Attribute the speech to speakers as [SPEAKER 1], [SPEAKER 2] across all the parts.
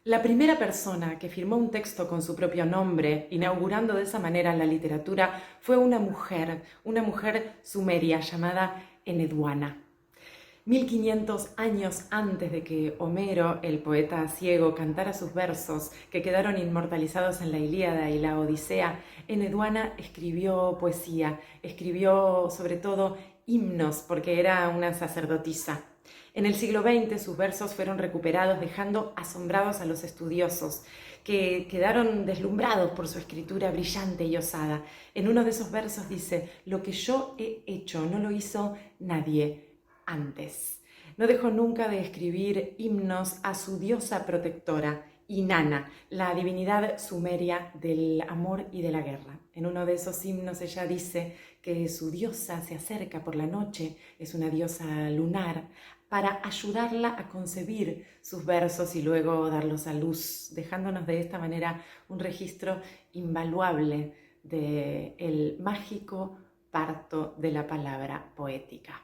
[SPEAKER 1] La primera persona que firmó un texto con su propio nombre, inaugurando de esa manera la literatura, fue una mujer sumeria llamada Enheduanna. 1500 años antes de que Homero, el poeta ciego, cantara sus versos que quedaron inmortalizados en la Ilíada y la Odisea, Enheduanna escribió poesía, escribió sobre todo himnos porque era una sacerdotisa. En el siglo XX sus versos fueron recuperados dejando asombrados a los estudiosos, que quedaron deslumbrados por su escritura brillante y osada. En uno de esos versos dice: "Lo que yo he hecho no lo hizo nadie antes". No dejó nunca de escribir himnos a su diosa protectora, Inanna, la divinidad sumeria del amor y de la guerra. En uno de esos himnos ella dice que su diosa se acerca por la noche, es una diosa lunar, para ayudarla a concebir sus versos y luego darlos a luz, dejándonos de esta manera un registro invaluable del mágico parto de la palabra poética.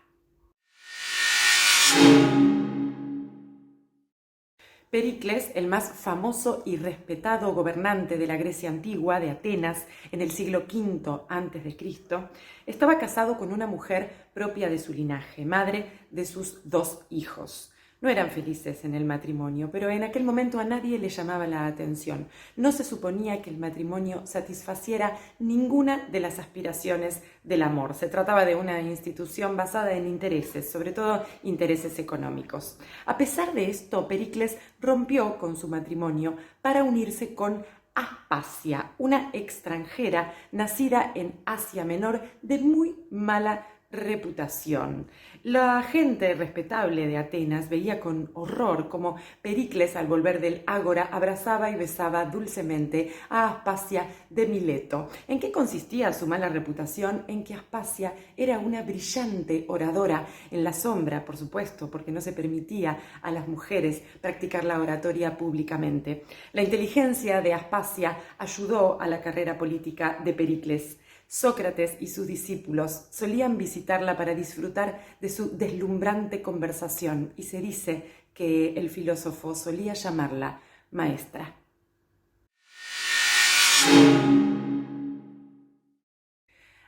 [SPEAKER 1] Pericles, el más famoso y respetado gobernante de la Grecia antigua, de Atenas, en el siglo V a.C., estaba casado con una mujer propia de su linaje, madre de sus 2 hijos. No eran felices en el matrimonio, pero en aquel momento a nadie le llamaba la atención. No se suponía que el matrimonio satisfaciera ninguna de las aspiraciones del amor. Se trataba de una institución basada en intereses, sobre todo intereses económicos. A pesar de esto, Pericles rompió con su matrimonio para unirse con Aspasia, una extranjera nacida en Asia Menor de muy mala reputación. La gente respetable de Atenas veía con horror cómo Pericles, al volver del ágora, abrazaba y besaba dulcemente a Aspasia de Mileto. ¿En qué consistía su mala reputación? En que Aspasia era una brillante oradora, en la sombra, por supuesto, porque no se permitía a las mujeres practicar la oratoria públicamente. La inteligencia de Aspasia ayudó a la carrera política de Pericles. Sócrates y sus discípulos solían visitarla para disfrutar de su deslumbrante conversación y se dice que el filósofo solía llamarla maestra.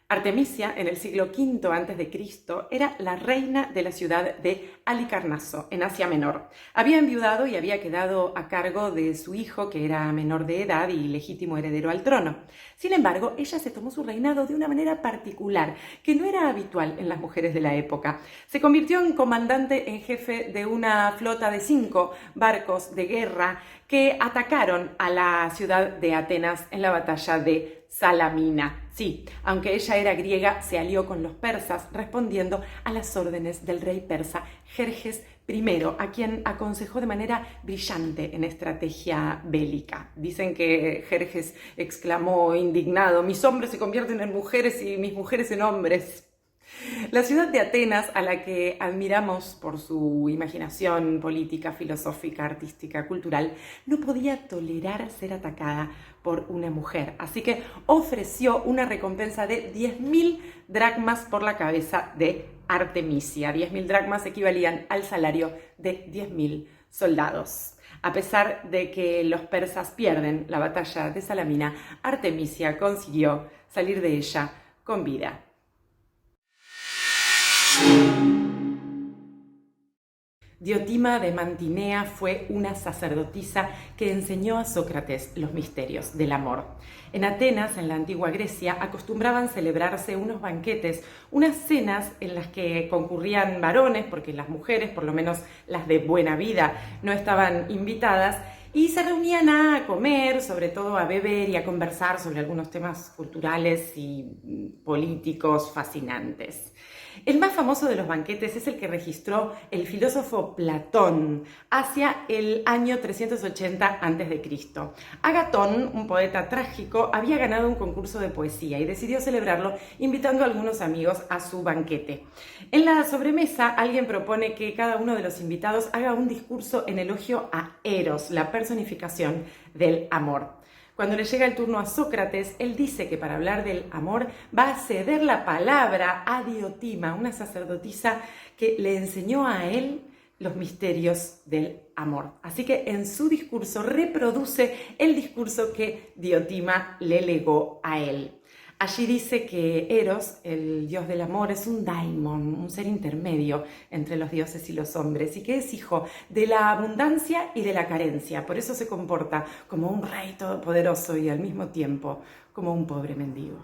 [SPEAKER 1] Artemisia, en el siglo V a.C., era la reina de la ciudad de Halicarnaso, en Asia Menor. Había enviudado y había quedado a cargo de su hijo, que era menor de edad y legítimo heredero al trono. Sin embargo, ella se tomó su reinado de una manera particular, que no era habitual en las mujeres de la época. Se convirtió en comandante en jefe de una flota de 5 barcos de guerra que atacaron a la ciudad de Atenas en la batalla de Salamina. Sí, aunque ella era griega, se alió con los persas respondiendo a las órdenes del rey persa Jerjes I, a quien aconsejó de manera brillante en estrategia bélica. Dicen que Jerjes exclamó indignado: "Mis hombres se convierten en mujeres y mis mujeres en hombres". La ciudad de Atenas, a la que admiramos por su imaginación política, filosófica, artística, cultural, no podía tolerar ser atacada por una mujer, así que ofreció una recompensa de 10.000 dracmas por la cabeza de Artemisia. 10.000 dracmas equivalían al salario de 10.000 soldados. A pesar de que los persas pierden la batalla de Salamina, Artemisia consiguió salir de ella con vida. Diotima de Mantinea fue una sacerdotisa que enseñó a Sócrates los misterios del amor. En Atenas, en la antigua Grecia, acostumbraban celebrarse unos banquetes, unas cenas en las que concurrían varones, porque las mujeres, por lo menos las de buena vida, no estaban invitadas, y se reunían a comer, sobre todo a beber y a conversar sobre algunos temas culturales y políticos fascinantes. El más famoso de los banquetes es el que registró el filósofo Platón hacia el año 380 a.C. Agatón, un poeta trágico, había ganado un concurso de poesía y decidió celebrarlo invitando a algunos amigos a su banquete. En la sobremesa, alguien propone que cada uno de los invitados haga un discurso en elogio a Eros, la personificación del amor. Cuando le llega el turno a Sócrates, él dice que para hablar del amor va a ceder la palabra a Diotima, una sacerdotisa que le enseñó a él los misterios del amor. Así que en su discurso reproduce el discurso que Diotima le legó a él. Allí dice que Eros, el dios del amor, es un daimon, un ser intermedio entre los dioses y los hombres, y que es hijo de la abundancia y de la carencia. Por eso se comporta como un rey todopoderoso y al mismo tiempo como un pobre mendigo.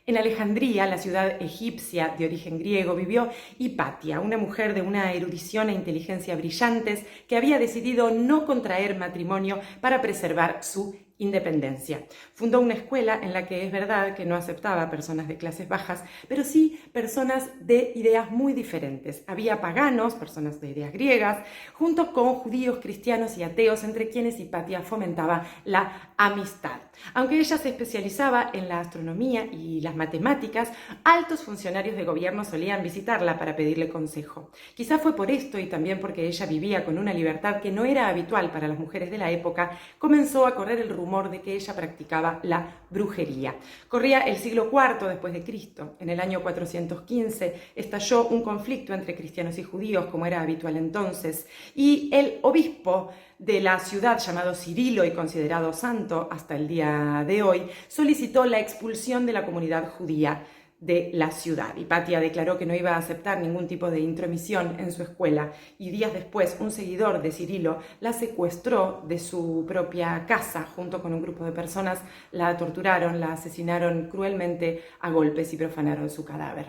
[SPEAKER 1] En Alejandría, la ciudad egipcia de origen griego, vivió Hipatia, una mujer de una erudición e inteligencia brillantes que había decidido no contraer matrimonio para preservar su independencia. Fundó una escuela en la que es verdad que no aceptaba personas de clases bajas, pero sí personas de ideas muy diferentes. Había paganos, personas de ideas griegas, junto con judíos, cristianos y ateos, entre quienes Hipatia fomentaba la amistad. Aunque ella se especializaba en la astronomía y las matemáticas, altos funcionarios de gobierno solían visitarla para pedirle consejo. Quizá fue por esto y también porque ella vivía con una libertad que no era habitual para las mujeres de la época, comenzó a correr el rumor de que ella practicaba la brujería. Corría el siglo IV después de Cristo. En el año 415 estalló un conflicto entre cristianos y judíos, como era habitual entonces, y el obispo de la ciudad, llamado Cirilo y considerado santo hasta el día de hoy, solicitó la expulsión de la comunidad judía de la ciudad. Hipatia declaró que no iba a aceptar ningún tipo de intromisión en su escuela y días después un seguidor de Cirilo la secuestró de su propia casa junto con un grupo de personas, la torturaron, la asesinaron cruelmente a golpes y profanaron su cadáver.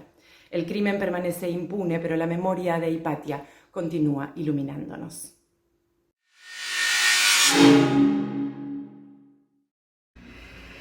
[SPEAKER 1] El crimen permanece impune, pero la memoria de Hipatia continúa iluminándonos.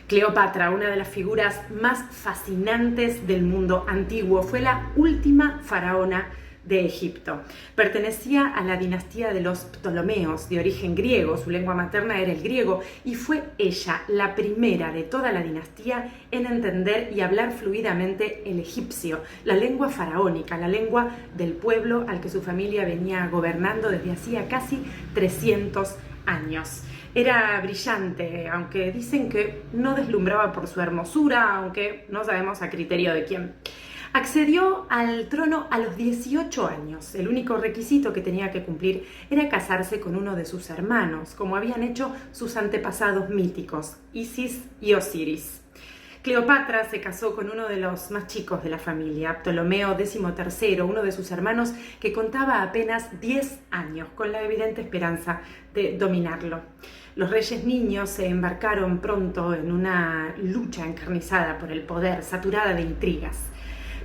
[SPEAKER 1] Cleopatra, una de las figuras más fascinantes del mundo antiguo, fue la última faraona de Egipto. Pertenecía a la dinastía de los Ptolomeos, de origen griego, su lengua materna era el griego, y fue ella la primera de toda la dinastía en entender y hablar fluidamente el egipcio, la lengua faraónica, la lengua del pueblo al que su familia venía gobernando desde hacía casi 300 años. Era brillante, aunque dicen que no deslumbraba por su hermosura, aunque no sabemos a criterio de quién. Accedió al trono a los 18 años. El único requisito que tenía que cumplir era casarse con uno de sus hermanos, como habían hecho sus antepasados míticos, Isis y Osiris. Cleopatra se casó con uno de los más chicos de la familia, Ptolomeo XIII, uno de sus hermanos que contaba apenas 10 años, con la evidente esperanza de dominarlo. Los reyes niños se embarcaron pronto en una lucha encarnizada por el poder, saturada de intrigas.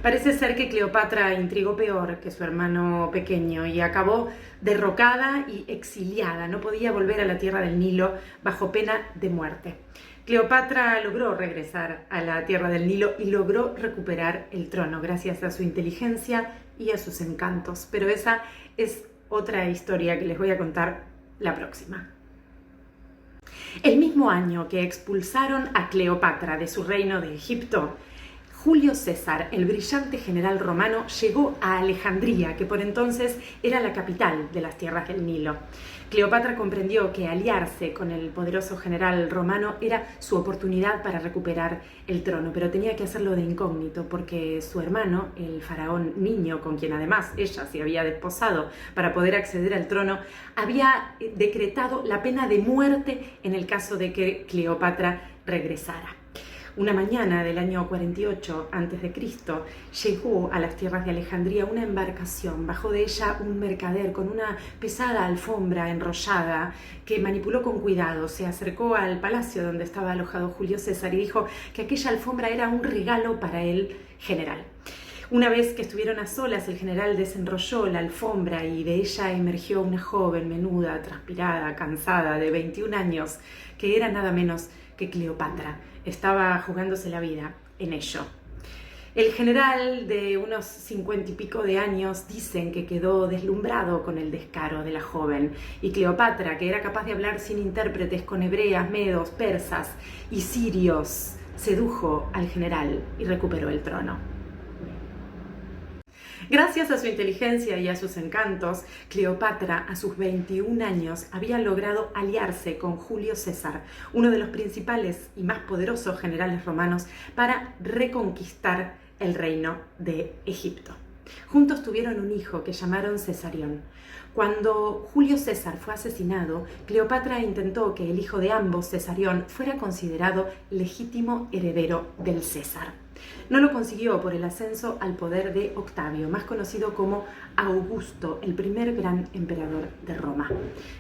[SPEAKER 1] Parece ser que Cleopatra intrigó peor que su hermano pequeño y acabó derrocada y exiliada. No podía volver a la tierra del Nilo bajo pena de muerte. Cleopatra logró regresar a la tierra del Nilo y logró recuperar el trono gracias a su inteligencia y a sus encantos. Pero esa es otra historia que les voy a contar la próxima. El mismo año que expulsaron a Cleopatra de su reino de Egipto, Julio César, el brillante general romano, llegó a Alejandría, que por entonces era la capital de las tierras del Nilo. Cleopatra comprendió que aliarse con el poderoso general romano era su oportunidad para recuperar el trono, pero tenía que hacerlo de incógnito porque su hermano, el faraón niño, con quien además ella se había desposado para poder acceder al trono, había decretado la pena de muerte en el caso de que Cleopatra regresara. Una mañana del año 48 a.C. llegó a las tierras de Alejandría una embarcación. Bajó de ella un mercader con una pesada alfombra enrollada que manipuló con cuidado. Se acercó al palacio donde estaba alojado Julio César y dijo que aquella alfombra era un regalo para el general. Una vez que estuvieron a solas, el general desenrolló la alfombra y de ella emergió una joven menuda, transpirada, cansada, de 21 años, que era nada menos que Cleopatra. Estaba jugándose la vida en ello. El general, de unos 50 y pico de años, dicen que quedó deslumbrado con el descaro de la joven, y Cleopatra, que era capaz de hablar sin intérpretes con hebreas, medos, persas y sirios, sedujo al general y recuperó el trono. Gracias a su inteligencia y a sus encantos, Cleopatra, a sus 21 años, había logrado aliarse con Julio César, uno de los principales y más poderosos generales romanos, para reconquistar el reino de Egipto. Juntos tuvieron un hijo que llamaron Cesarión. Cuando Julio César fue asesinado, Cleopatra intentó que el hijo de ambos, Cesarión, fuera considerado legítimo heredero del César. No lo consiguió por el ascenso al poder de Octavio, más conocido como Augusto, el primer gran emperador de Roma.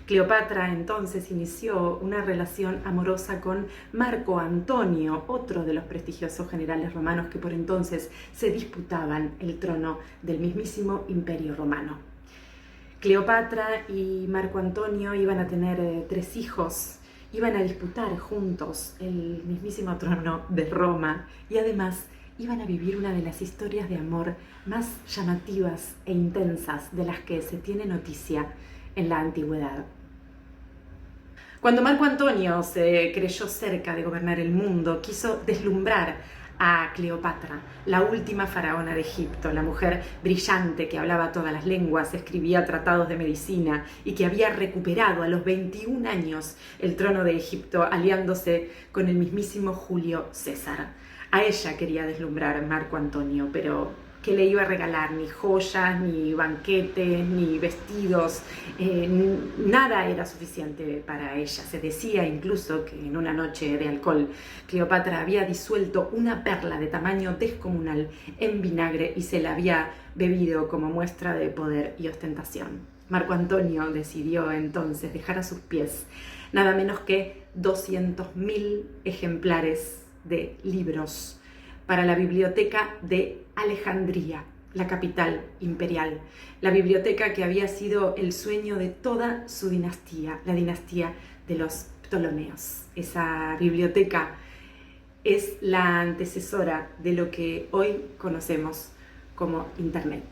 [SPEAKER 1] Cleopatra entonces inició una relación amorosa con Marco Antonio, otro de los prestigiosos generales romanos que por entonces se disputaban el trono del mismísimo Imperio Romano. Cleopatra y Marco Antonio iban a tener 3 hijos, iban a disputar juntos el mismísimo trono de Roma y además iban a vivir una de las historias de amor más llamativas e intensas de las que se tiene noticia en la antigüedad. Cuando Marco Antonio se creyó cerca de gobernar el mundo, quiso deslumbrar a Cleopatra, la última faraona de Egipto, la mujer brillante que hablaba todas las lenguas, escribía tratados de medicina y que había recuperado a los 21 años el trono de Egipto aliándose con el mismísimo Julio César. A ella quería deslumbrar Marco Antonio, pero ¿qué le iba a regalar? Ni joyas, ni banquetes, ni vestidos, nada era suficiente para ella. Se decía incluso que en una noche de alcohol Cleopatra había disuelto una perla de tamaño descomunal en vinagre y se la había bebido como muestra de poder y ostentación. Marco Antonio decidió entonces dejar a sus pies nada menos que 200.000 ejemplares de libros para la biblioteca de Alejandría, la capital imperial, la biblioteca que había sido el sueño de toda su dinastía, la dinastía de los Ptolomeos. Esa biblioteca es la antecesora de lo que hoy conocemos como Internet.